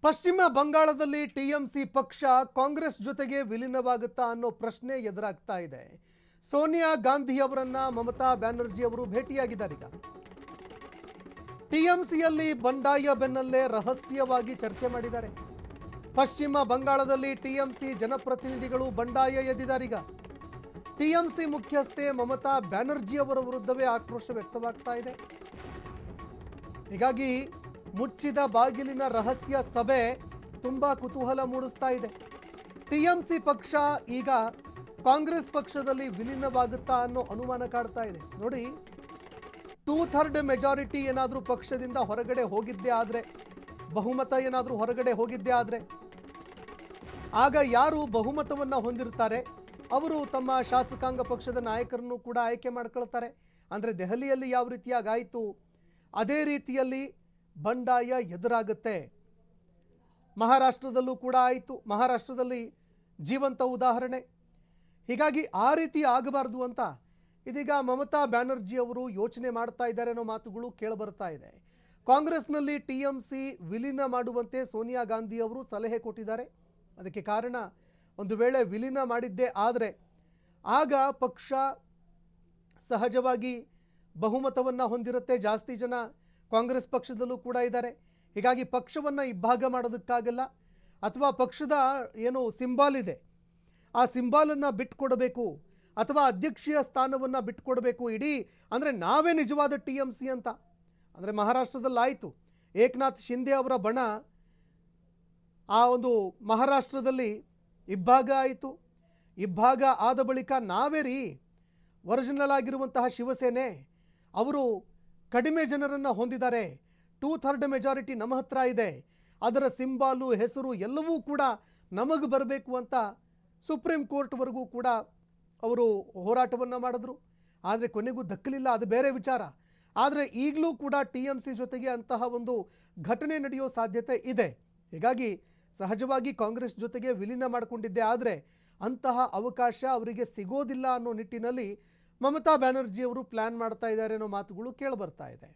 ಪಶ್ಚಿಮ ಬಂಗಾಳದಲ್ಲಿ ಟಿಎಂಸಿ ಪಕ್ಷ ಕಾಂಗ್ರೆಸ್ ಜೊತೆಗೆ ವಿಲೀನವಾಗುತ್ತಾ ಅನ್ನೋ ಪ್ರಶ್ನೆ ಎದುರಾಗ್ತಾ ಇದೆ. ಸೋನಿಯಾ ಗಾಂಧಿ ಅವರನ್ನ ಮಮತಾ ಬ್ಯಾನರ್ಜಿ ಅವರು ಭೇಟಿಯಾಗಿದ್ದಾರೆ. ಈಗ ಟಿಎಂಸಿಯಲ್ಲಿ ಬಂಡಾಯ ಬೆನ್ನಲ್ಲೇ ರಹಸ್ಯವಾಗಿ ಚರ್ಚೆ ಮಾಡಿದ್ದಾರೆ. ಪಶ್ಚಿಮ ಬಂಗಾಳದಲ್ಲಿ ಟಿಎಂಸಿ ಜನಪ್ರತಿನಿಧಿಗಳು ಬಂಡಾಯ ಎದ್ದಿದ್ದಾರೆ. ಈಗ ಟಿಎಂಸಿ ಮುಖ್ಯಸ್ಥೆ ಮಮತಾ ಬ್ಯಾನರ್ಜಿ ಅವರ ವಿರುದ್ಧವೇ ಆಕ್ರೋಶ ವ್ಯಕ್ತವಾಗ್ತಾ ಇದೆ. ಹೀಗಾಗಿ ಮುಚ್ಚಿದ ಬಾಗಿಲಿನ ರಹಸ್ಯ ಸಭೆ ತುಂಬಾ ಕುತೂಹಲ ಮೂಡಿಸ್ತಾ ಇದೆ. ಟಿಎಂಸಿ ಪಕ್ಷ ಈಗ ಕಾಂಗ್ರೆಸ್ ಪಕ್ಷದಲ್ಲಿ ವಿಲೀನವಾಗುತ್ತಾ ಅನ್ನೋ ಅನುಮಾನ ಕಾಡ್ತಾ ಇದೆ. ನೋಡಿ, 2/3 ಮೆಜಾರಿಟಿ ಏನಾದರೂ ಪಕ್ಷದಿಂದ ಹೊರಗಡೆ ಹೋಗಿದ್ದೇ ಆದರೆ, ಬಹುಮತ ಏನಾದರೂ ಹೊರಗಡೆ ಹೋಗಿದ್ದೇ ಆದರೆ, ಆಗ ಯಾರು ಬಹುಮತವನ್ನು ಹೊಂದಿರ್ತಾರೆ ಅವರು ತಮ್ಮ ಶಾಸಕಾಂಗ ಪಕ್ಷದ ನಾಯಕರನ್ನು ಕೂಡ ಆಯ್ಕೆ ಮಾಡ್ಕೊಳ್ತಾರೆ. ಅಂದರೆ ದೆಹಲಿಯಲ್ಲಿ ಯಾವ ರೀತಿಯಾಗಾಯಿತು ಅದೇ ರೀತಿಯಲ್ಲಿ ಬಂಡಾಯ ಎದುರಾಗುತ್ತೆ. ಮಹಾರಾಷ್ಟ್ರದಲ್ಲೂ ಕೂಡ ಆಯಿತು. ಮಹಾರಾಷ್ಟ್ರದಲ್ಲಿ ಜೀವಂತ ಉದಾಹರಣೆ. ಹೀಗಾಗಿ ಆ ರೀತಿ ಆಗಬಾರ್ದು ಅಂತ ಇದೀಗ ಮಮತಾ ಬ್ಯಾನರ್ಜಿ ಅವರು ಯೋಚನೆ ಮಾಡ್ತಾ ಇದ್ದಾರೆ ಅನ್ನೋ ಮಾತುಗಳು ಕೇಳಬರ್ತಾ ಇದೆ. ಕಾಂಗ್ರೆಸ್ನಲ್ಲಿ ಟಿಎಂಸಿ ವಿಲೀನ ಮಾಡುವಂತೆ ಸೋನಿಯಾ ಗಾಂಧಿ ಅವರು ಸಲಹೆ ಕೊಟ್ಟಿದ್ದಾರೆ. ಅದಕ್ಕೆ ಕಾರಣ, ಒಂದು ವೇಳೆ ವಿಲೀನ ಮಾಡಿದ್ದೇ ಆದರೆ ಆಗ ಪಕ್ಷ ಸಹಜವಾಗಿ ಬಹುಮತವನ್ನು ಹೊಂದಿರುತ್ತೆ. ಜಾಸ್ತಿ ಜನ ಕಾಂಗ್ರೆಸ್ ಪಕ್ಷದಲ್ಲೂ ಕೂಡ ಇದ್ದಾರೆ. ಹೀಗಾಗಿ ಪಕ್ಷವನ್ನು ಇಬ್ಬಾಗ ಮಾಡೋದಕ್ಕಾಗಲ್ಲ. ಅಥವಾ ಪಕ್ಷದ ಏನು ಸಿಂಬಾಲ್ ಇದೆ ಆ ಸಿಂಬಾಲನ್ನು ಬಿಟ್ಕೊಡಬೇಕು, ಅಥವಾ ಅಧ್ಯಕ್ಷೀಯ ಸ್ಥಾನವನ್ನು ಬಿಟ್ಕೊಡಬೇಕು. ಇಡೀ ಅಂದರೆ ನಾವೇ ನಿಜವಾದ ಟಿಎಂಸಿ ಅಂತ. ಅಂದರೆ ಮಹಾರಾಷ್ಟ್ರದಲ್ಲಾಯಿತು, ಏಕನಾಥ್ ಶಿಂದೆ ಅವರ ಬಣ ಆ ಒಂದು ಮಹಾರಾಷ್ಟ್ರದಲ್ಲಿ ಇಬ್ಬಾಗ ಆಯಿತು. ಇಬ್ಬಾಗ ಆದ ಬಳಿಕ ನಾವೇ ರೀ ಒರಿಜಿನಲ್ ಆಗಿರುವಂತಹ ಶಿವಸೇನೆ, ಅವರು ಕಡಿಮೆ ಜನರನ್ನು ಹೊಂದಿದ್ದಾರೆ, 2/3 ಮೆಜಾರಿಟಿ ನಮ್ಮ ಹತ್ರ ಇದೆ, ಅದರ ಸಿಂಬಾಲು ಹೆಸರು ಎಲ್ಲವೂ ಕೂಡ ನಮಗೆ ಬರಬೇಕು ಅಂತ ಸುಪ್ರೀಂ ಕೋರ್ಟ್ವರೆಗೂ ಕೂಡ ಅವರು ಹೋರಾಟವನ್ನು ಮಾಡಿದ್ರು. ಆದರೆ ಕೊನೆಗೂ ದಕ್ಕಲಿಲ್ಲ, ಅದು ಬೇರೆ ವಿಚಾರ. ಆದರೆ ಈಗಲೂ ಕೂಡ ಟಿಎಂಸಿ ಜೊತೆಗೆ ಅಂತಹ ಒಂದು ಘಟನೆ ನಡೆಯೋ ಸಾಧ್ಯತೆ ಇದೆ. ಹೀಗಾಗಿ ಸಹಜವಾಗಿ ಕಾಂಗ್ರೆಸ್ ಜೊತೆಗೆ ವಿಲೀನ ಮಾಡಿಕೊಂಡಿದ್ದೆ ಆದರೆ ಅಂತಹ ಅವಕಾಶ ಅವರಿಗೆ ಸಿಗೋದಿಲ್ಲ ಅನ್ನೋ ನಿಟ್ಟಿನಲ್ಲಿ ಮಮತಾ ಬ್ಯಾನರ್ಜಿ ಅವರು ಪ್ಲಾನ್ ಮಾಡ್ತಾ ಇದ್ದಾರೆ ಅನ್ನೋ ಮಾತುಗಳು ಕೇಳಿಬರ್ತಾ ಇದೆ.